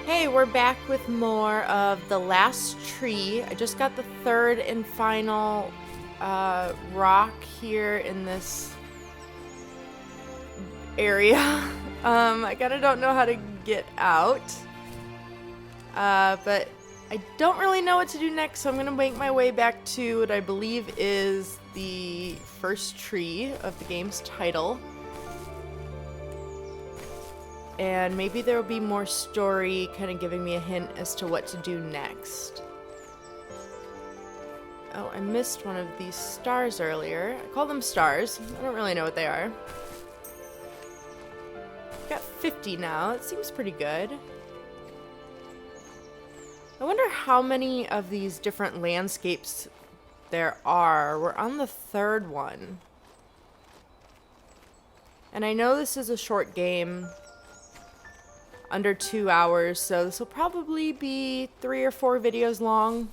Hey, we're back with more of The Last Tree. I just got the third and final rock here in this area. I kind of don't know how to get out. But I don't really know what to do next, so I'm going to make my way back to what I believe is the first tree of the game's title. And maybe there will be more story kind of giving me a hint as to what to do next. Oh, I missed one of these stars earlier. I call them stars. I don't really know what they are. Got 50 now. It seems pretty good. I wonder how many of these different landscapes there are. We're on the third one. And I know this is a short game. Under 2 hours, so this will probably be 3 or 4 videos long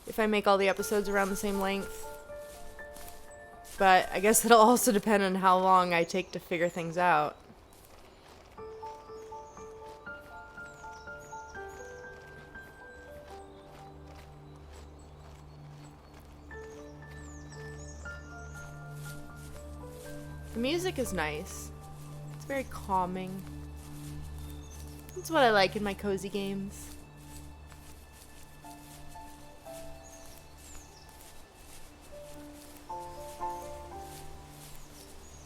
if I make all the episodes around the same length. But I guess it'll also depend on how long I take to figure things out. The music is nice. It's very calming. That's what I like in my cozy games.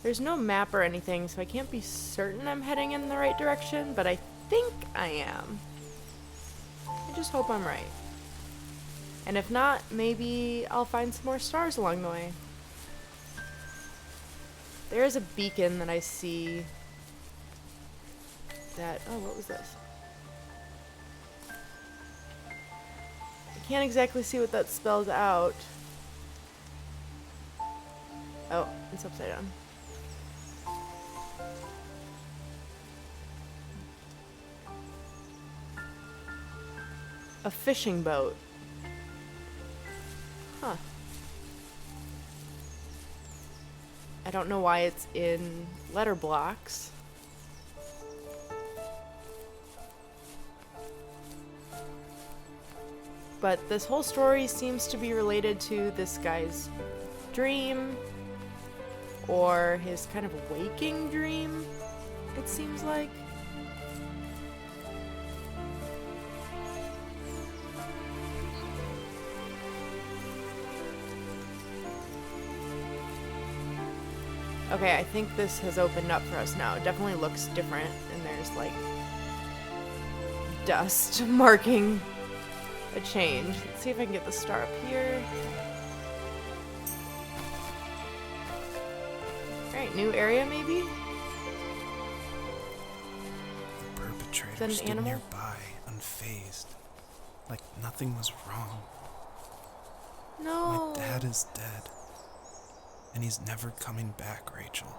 There's no map or anything, so I can't be certain I'm heading in the right direction, but I think I am. I just hope I'm right. And if not, maybe I'll find some more stars along the way. There is a beacon that I see. Oh, what was this? I can't exactly see what that spells out. Oh, it's upside down. A fishing boat. Huh. I don't know why it's in letter blocks. But this whole story seems to be related to this guy's dream, or his kind of waking dream, it seems like. Okay, I think this has opened up for us now. It definitely looks different, and there's like dust marking a change. Let's see if I can get the star up here. Alright, new area maybe? The perpetrator stood nearby, unfazed, like nothing was wrong. No. My dad is dead, and he's never coming back, Rachel.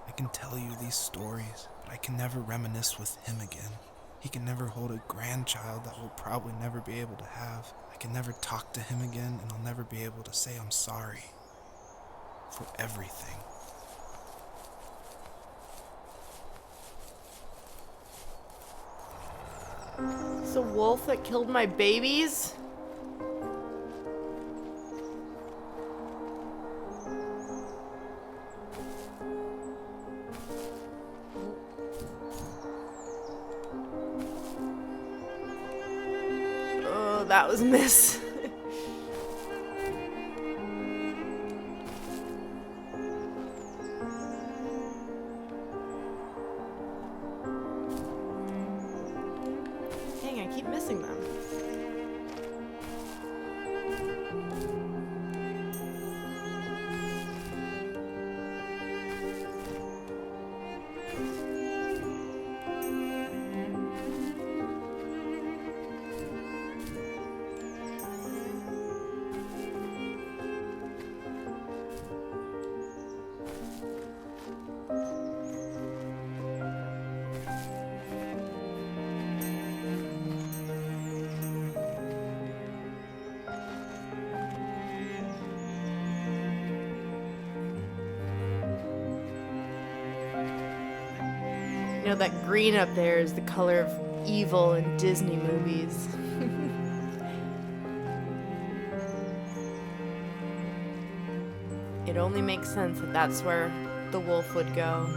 I can tell you these stories, but I can never reminisce with him again. He can never hold a grandchild that we'll probably never be able to have. I can never talk to him again, and I'll never be able to say I'm sorry for everything. It's a wolf that killed my babies? Oh, that was a miss. Dang, I keep missing them. You know, that green up there is the color of evil in Disney movies. It only makes sense that that's where the wolf would go.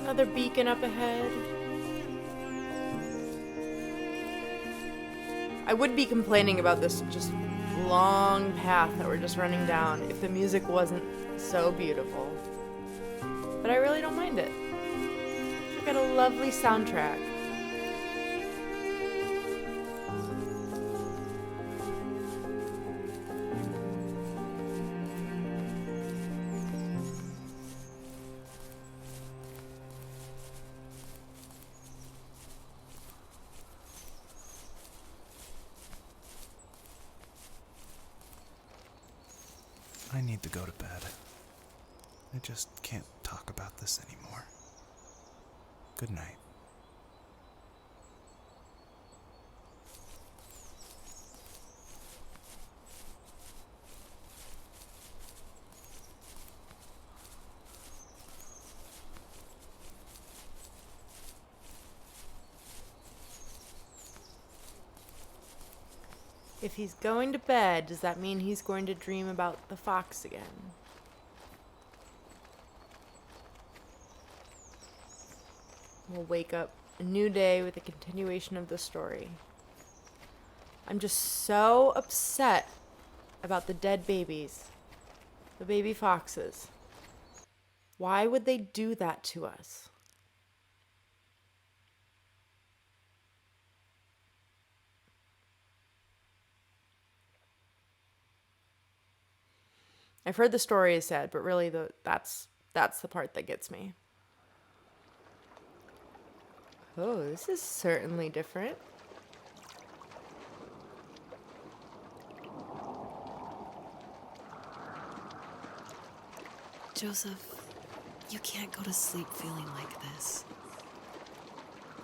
Another beacon up ahead. I would be complaining about this just long path that we're just running down if the music wasn't so beautiful. But I really don't mind it. We've got a lovely soundtrack. I need to go to bed. I just can't talk about this anymore. Good night. If he's going to bed, does that mean he's going to dream about the fox again? We'll wake up a new day with a continuation of the story. I'm just so upset about the dead babies, the baby foxes. Why would they do that to us? I've heard the story is sad, but really that's the part that gets me. Oh, this is certainly different. Joseph, you can't go to sleep feeling like this.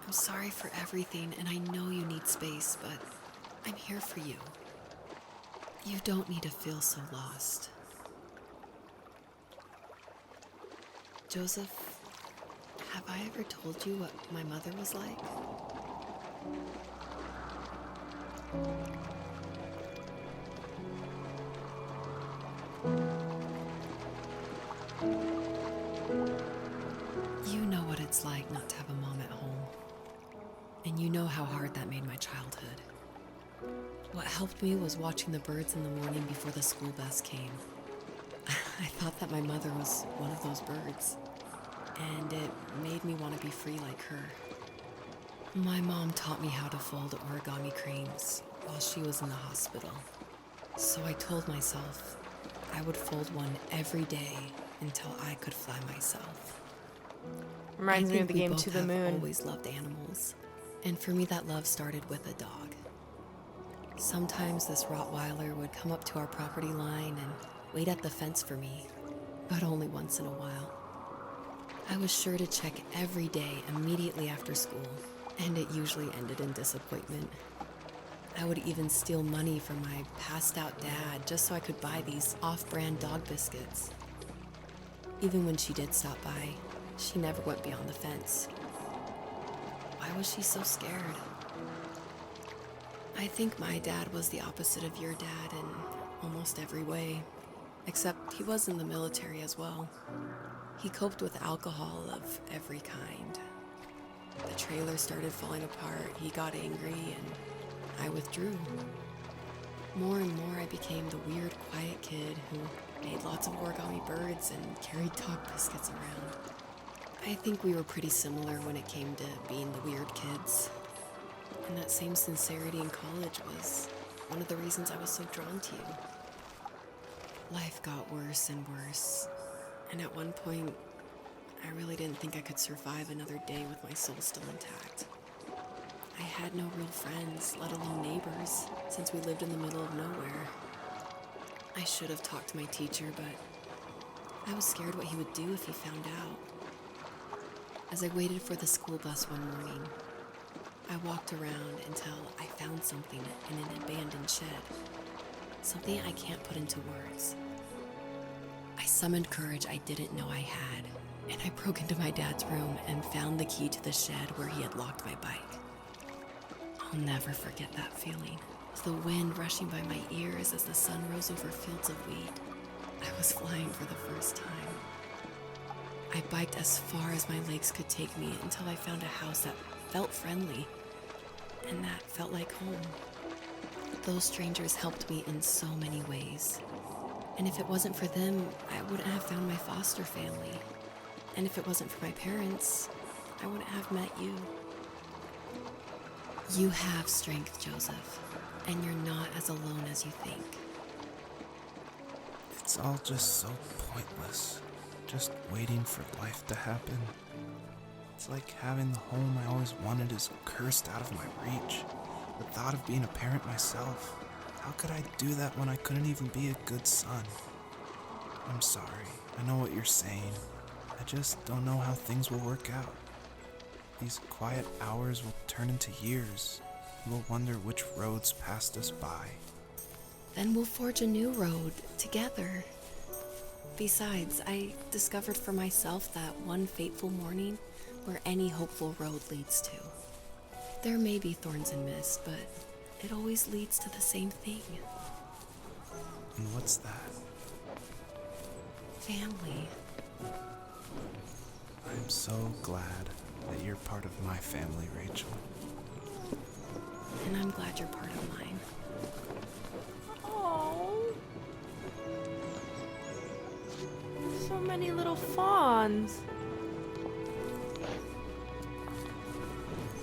I'm sorry for everything, and I know you need space, but I'm here for you. You don't need to feel so lost. Joseph, have I ever told you what my mother was like? You know what it's like not to have a mom at home. And you know how hard that made my childhood. What helped me was watching the birds in the morning before the school bus came. I thought that my mother was one of those birds, and it made me want to be free like her. My mom taught me how to fold origami cranes while she was in the hospital. So I told myself I would fold one every day until I could fly myself. Reminds me of the game To the Moon. I always loved animals, and for me that love started with a dog. Sometimes this Rottweiler would come up to our property line and wait at the fence for me, but only once in a while. I was sure to check every day immediately after school, and it usually ended in disappointment. I would even steal money from my passed-out dad just so I could buy these off-brand dog biscuits. Even when she did stop by, She never went beyond the fence. Why was she so scared? I think my dad was the opposite of your dad in almost every way, except he was in the military as well. He coped with alcohol of every kind. The trailer started falling apart, he got angry, and I withdrew. More and more, I became the weird, quiet kid who made lots of origami birds and carried dog biscuits around. I think we were pretty similar when it came to being the weird kids. And that same sincerity in college was one of the reasons I was so drawn to you. Life got worse and worse, and at one point, I really didn't think I could survive another day with my soul still intact. I had no real friends, let alone neighbors, since we lived in the middle of nowhere. I should have talked to my teacher, but I was scared what he would do if he found out. As I waited for the school bus one morning, I walked around until I found something in an abandoned shed. Something I can't put into words. I summoned courage I didn't know I had, and I broke into my dad's room and found the key to the shed where he had locked my bike. I'll never forget that feeling. The wind rushing by my ears as the sun rose over fields of wheat. I was flying for the first time. I biked as far as my legs could take me until I found a house that felt friendly, and that felt like home. Those strangers helped me in so many ways. And if it wasn't for them, I wouldn't have found my foster family. And if it wasn't for my parents, I wouldn't have met you. You have strength, Joseph, and you're not as alone as you think. It's all just so pointless. Just waiting for life to happen. It's like having the home I always wanted is cursed out of my reach. The thought of being a parent myself. How could I do that when I couldn't even be a good son? I'm sorry. I know what you're saying. I just don't know how things will work out. These quiet hours will turn into years. We'll wonder which roads passed us by. Then we'll forge a new road together. Besides, I discovered for myself that one fateful morning where any hopeful road leads to. There may be thorns and mist, but it always leads to the same thing. And what's that? Family. I'm so glad that you're part of my family, Rachel. And I'm glad you're part of mine. Oh, so many little fawns.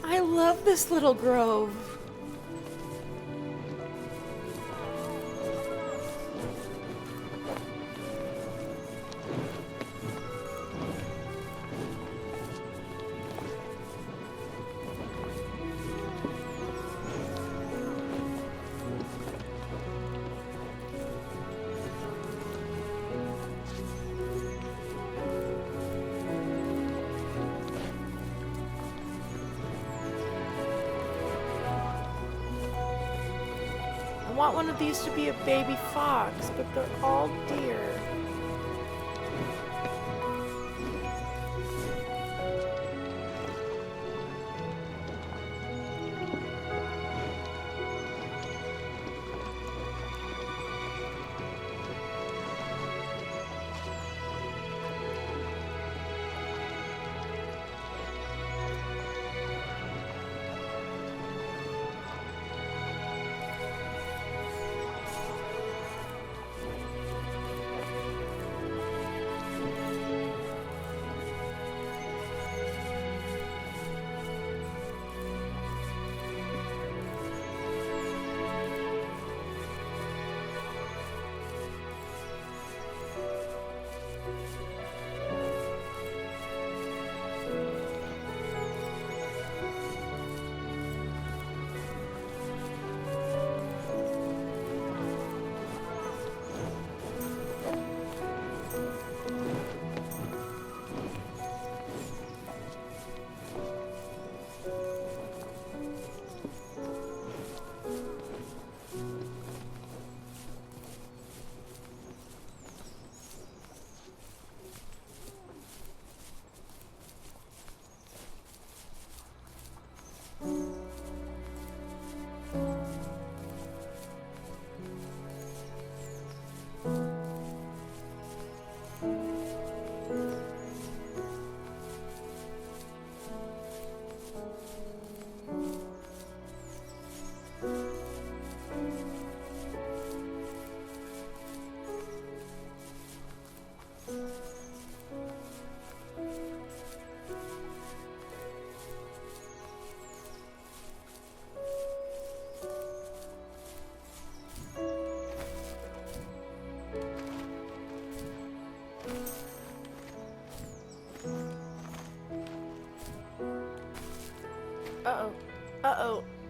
I love this little grove. I want one of these to be a baby fox, but they're all deer.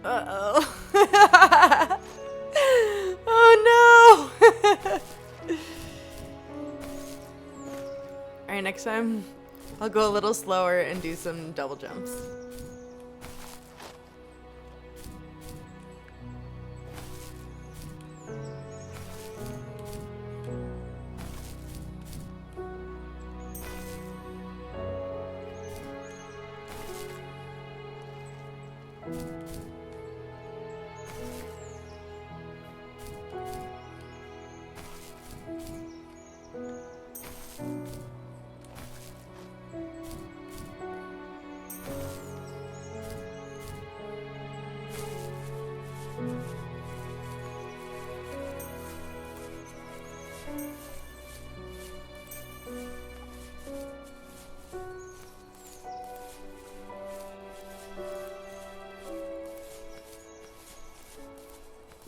Uh-oh. Oh no! Alright, next time I'll go a little slower and do some double jumps.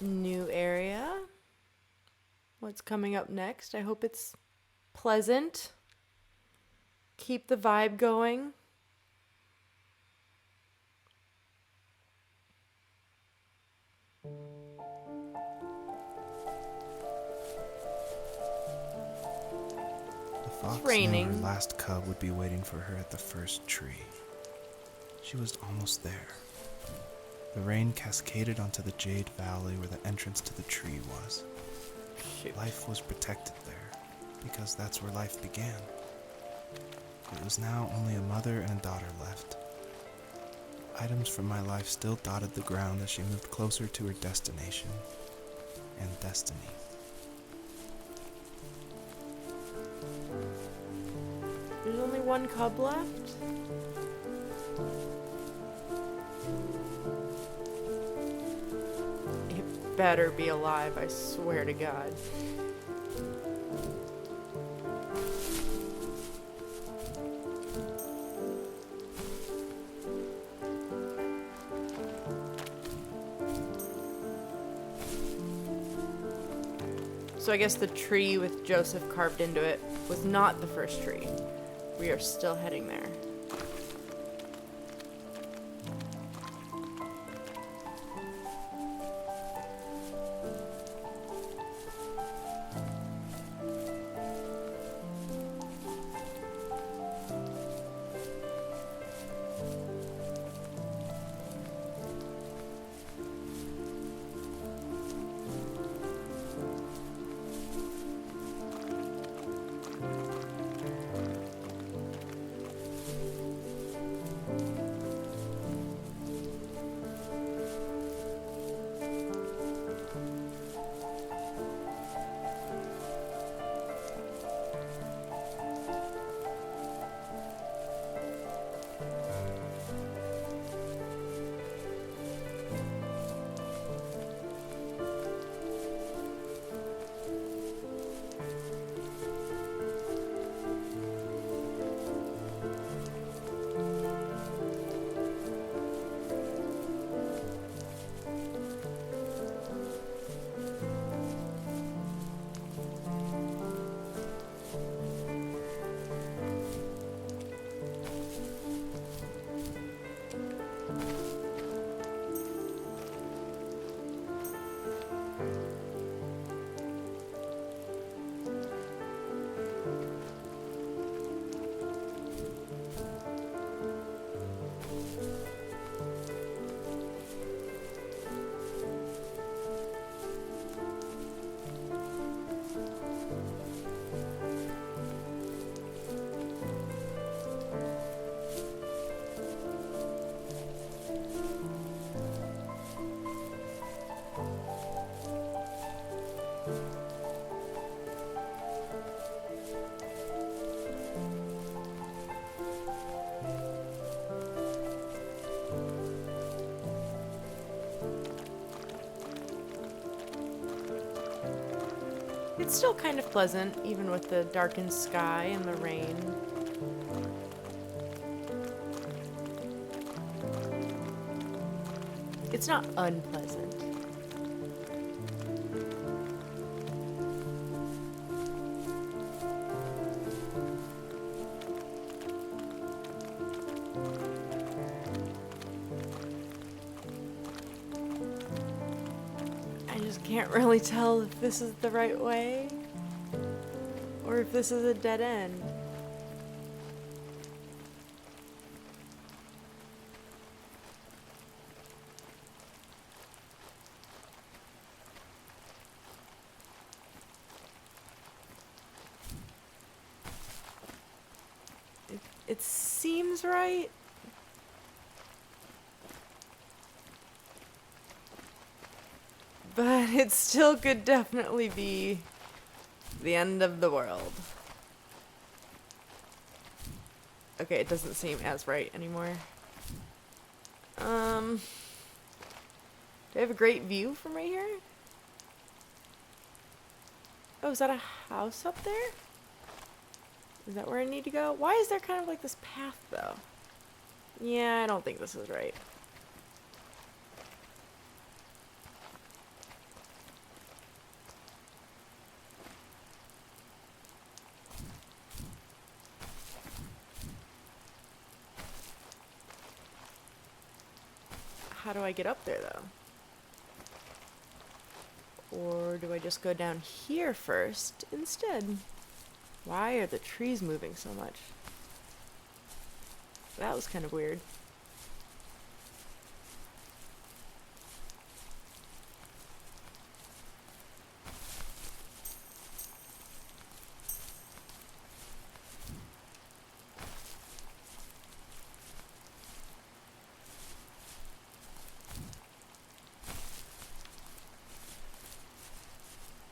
New area. What's coming up next? I hope it's pleasant. Keep the vibe going. The fox knew raining. her last cub would be waiting for her at the first tree. She was almost there. The rain cascaded onto the Jade Valley where the entrance to the tree was. Shoot. Life was protected there, because that's where life began. It was now only a mother and a daughter left. Items from my life still dotted the ground as she moved closer to her destination and destiny. There's only one cub left? It better be alive, I swear to God. So I guess the tree with Joseph carved into it was not the first tree. We are still heading there. It's still kind of pleasant, even with the darkened sky and the rain. It's not unpleasant. can't really tell if this is the right way or if this is a dead end. It seems right. But it still could definitely be the end of the world. Okay, it doesn't seem as right anymore. Do I have a great view from right here? Oh, is that a house up there? Is that where I need to go? Why is there kind of like this path, though? Yeah, I don't think this is right. How do I get up there, though? Or do I just go down here first instead? Why are the trees moving so much? That was kind of weird.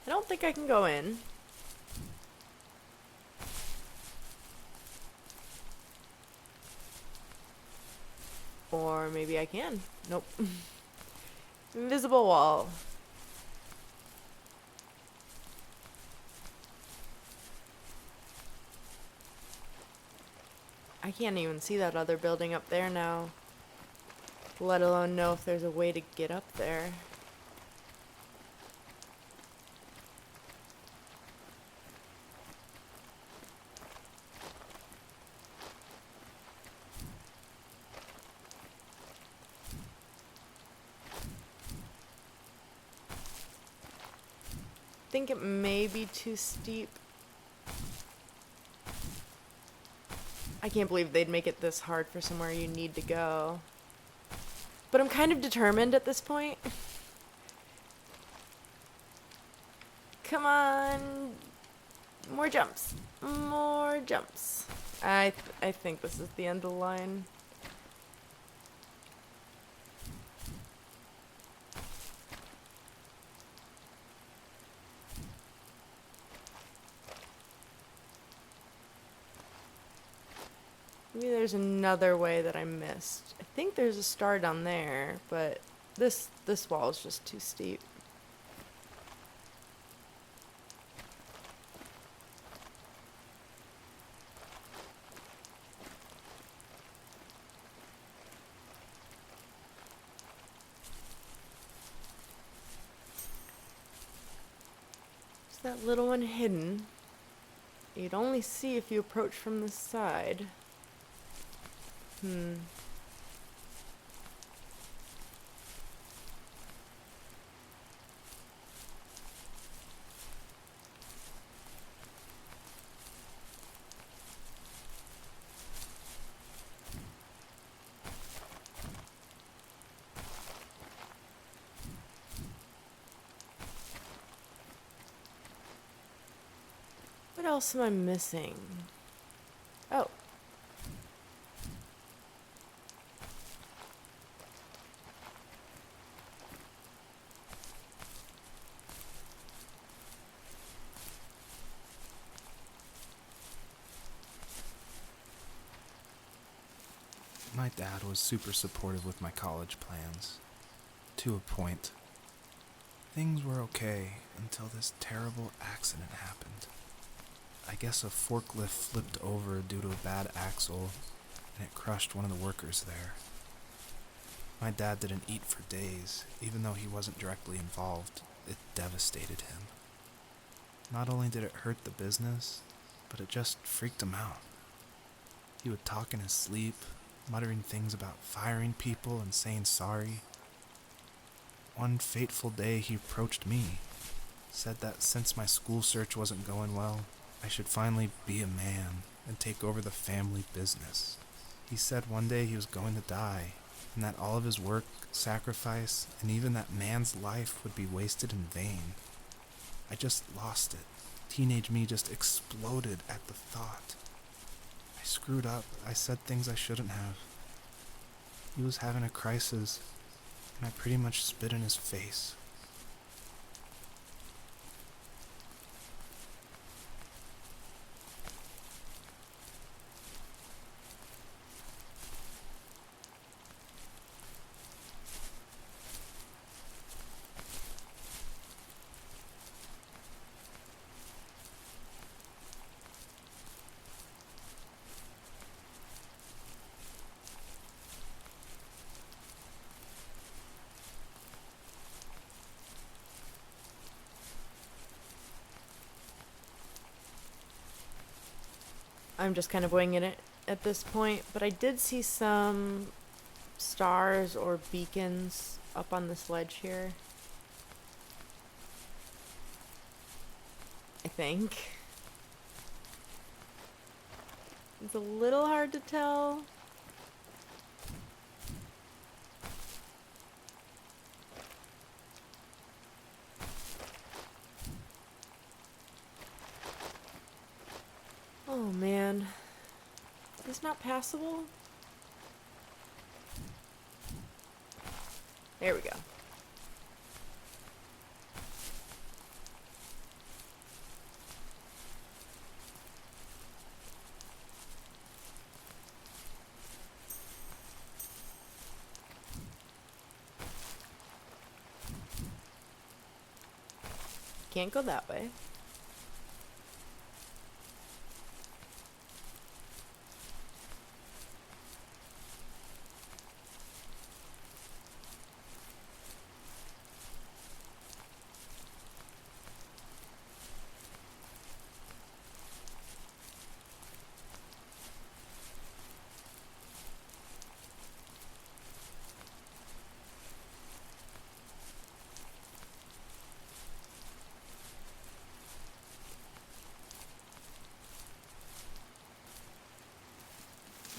I don't think I can go in. Or maybe I can. Nope. Invisible wall. I can't even see that other building up there now. Let alone know if there's a way to get up there. I think it may be too steep. I can't believe they'd make it this hard for somewhere you need to go. But I'm kind of determined at this point. Come on. More jumps. More jumps. I think this is the end of the line. Maybe there's another way that I missed. I think there's a star down there, but this wall is just too steep. Is that little one hidden? You'd only see if you approach from the side. What else am I missing? Oh. My dad was super supportive with my college plans. To a point. Things were okay until this terrible accident happened. I guess a forklift flipped over due to a bad axle, and it crushed one of the workers there. My dad didn't eat for days, even though he wasn't directly involved. It devastated him. Not only did it hurt the business, but it just freaked him out. He would talk in his sleep, muttering things about firing people and saying sorry. One fateful day, he approached me, said that since my school search wasn't going well, I should finally be a man and take over the family business. He said one day he was going to die, and that all of his work, sacrifice, and even that man's life would be wasted in vain. I just lost it. Teenage me just exploded at the thought. I screwed up. I said things I shouldn't have. He was having a crisis, and I pretty much spit in his face. I'm just kind of winging it at this point, but I did see some stars or beacons up on this ledge here. I think. It's a little hard to tell. Oh man. Is this not passable? There we go. Can't go that way.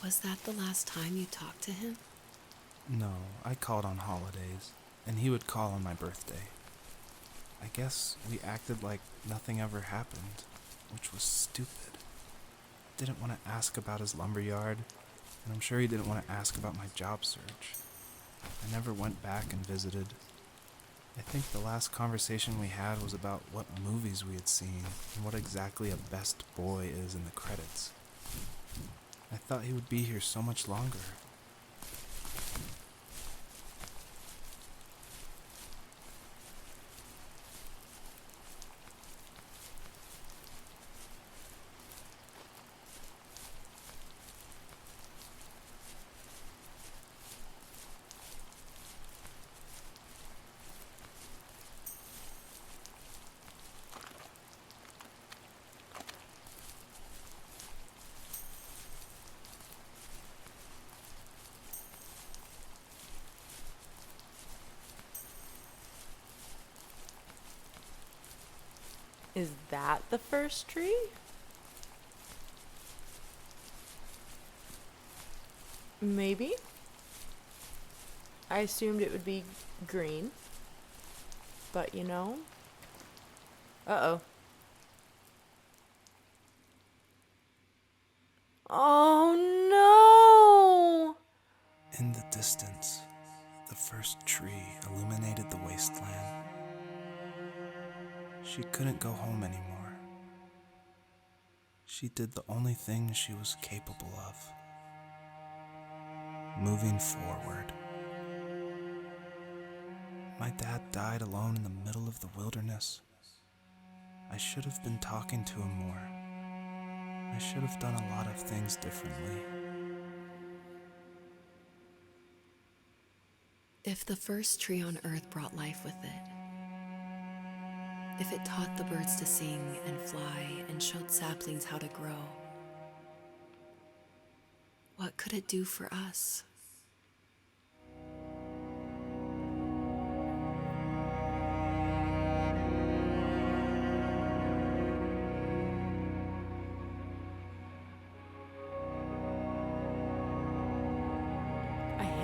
Was that the last time you talked to him? No, I called on holidays, and he would call on my birthday. I guess we acted like nothing ever happened, which was stupid. Didn't want to ask about his lumberyard, and I'm sure he didn't want to ask about my job search. I never went back and visited. I think the last conversation we had was about what movies we had seen and what exactly a best boy is in the credits. I thought he would be here so much longer. Is that the first tree? Maybe. I assumed it would be green. But you know. Uh-oh. Oh no! In the distance, the first tree illuminated the wasteland. She couldn't go home anymore. She did the only thing she was capable of. Moving forward. My dad died alone in the middle of the wilderness. I should have been talking to him more. I should have done a lot of things differently. If the first tree on Earth brought life with it, if it taught the birds to sing and fly and showed saplings how to grow, what could it do for us?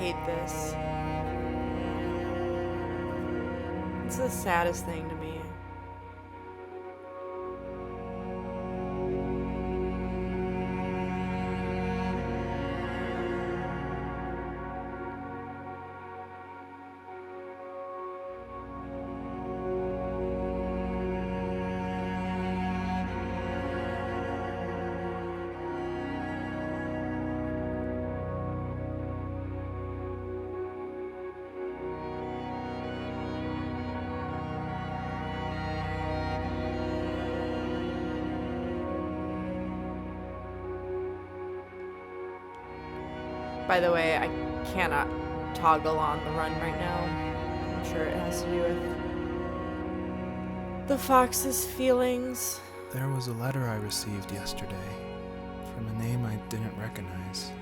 hate this. It's the saddest thing to me. By the way, I cannot toggle on the run right now. I'm sure it has to do with the fox's feelings. There was a letter I received yesterday from a name I didn't recognize,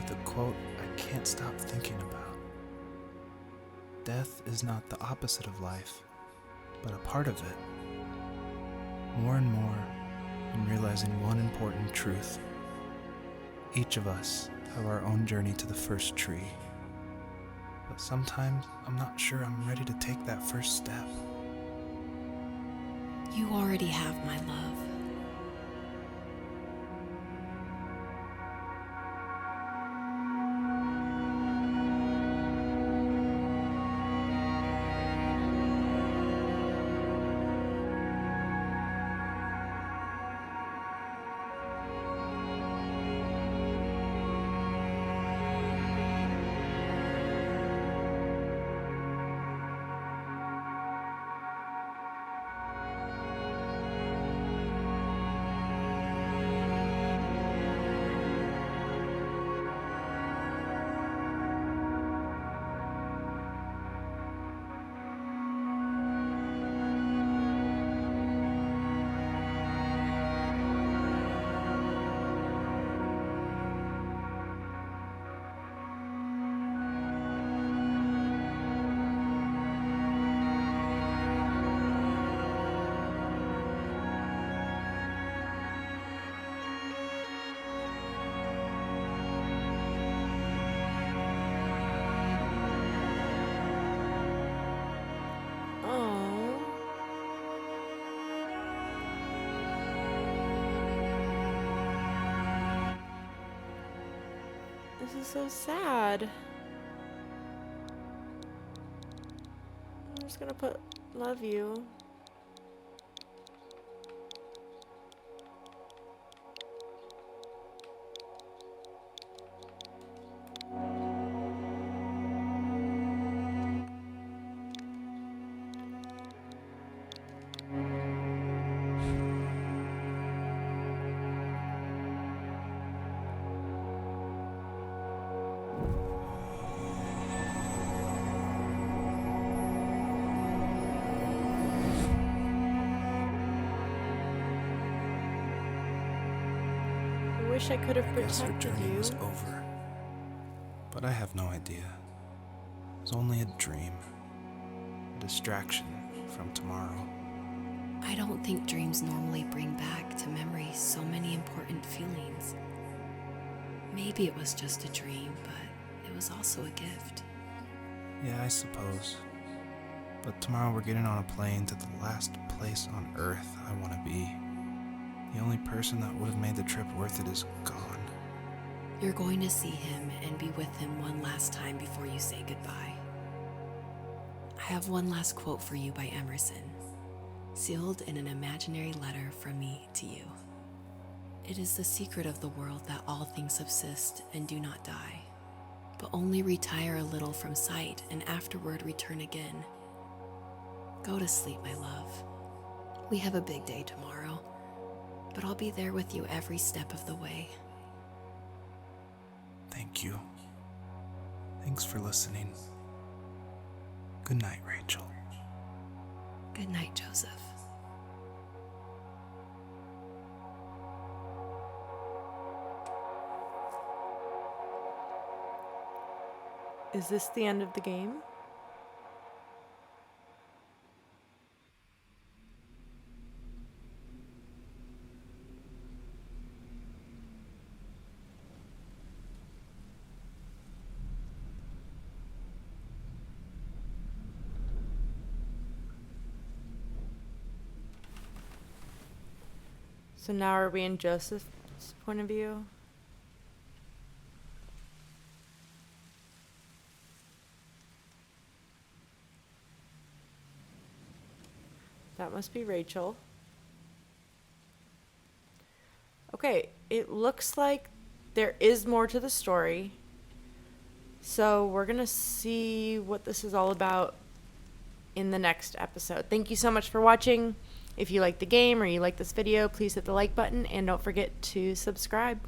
with a quote I can't stop thinking about. Death is not the opposite of life, but a part of it. More and more, I'm realizing one important truth. Each of us have our own journey to the first tree. But sometimes I'm not sure I'm ready to take that first step. You already have my love. This is so sad. I'm just gonna put love you. I wish I could have I guess our protected journey you. was over. But I have no idea. It was only a dream. A distraction from tomorrow. I don't think dreams normally bring back to memory so many important feelings. Maybe it was just a dream, but it was also a gift. Yeah, I suppose. But tomorrow we're getting on a plane to the last place on Earth I want to be. The only person that would have made the trip worth it is gone. You're going to see him and be with him one last time before you say goodbye. I have one last quote for you by Emerson, sealed in an imaginary letter from me to you. It is the secret of the world that all things subsist and do not die, but only retire a little from sight and afterward return again. Go to sleep, my love. We have a big day tomorrow, but I'll be there with you every step of the way. Thank you. Thanks for listening. Good night, Rachel. Good night, Joseph. Is this the end of the game? So now are we in Joseph's point of view? That must be Rachel. Okay, it looks like there is more to the story. So we're going to see what this is all about in the next episode. Thank you so much for watching. If you like the game or you like this video, please hit the like button and don't forget to subscribe.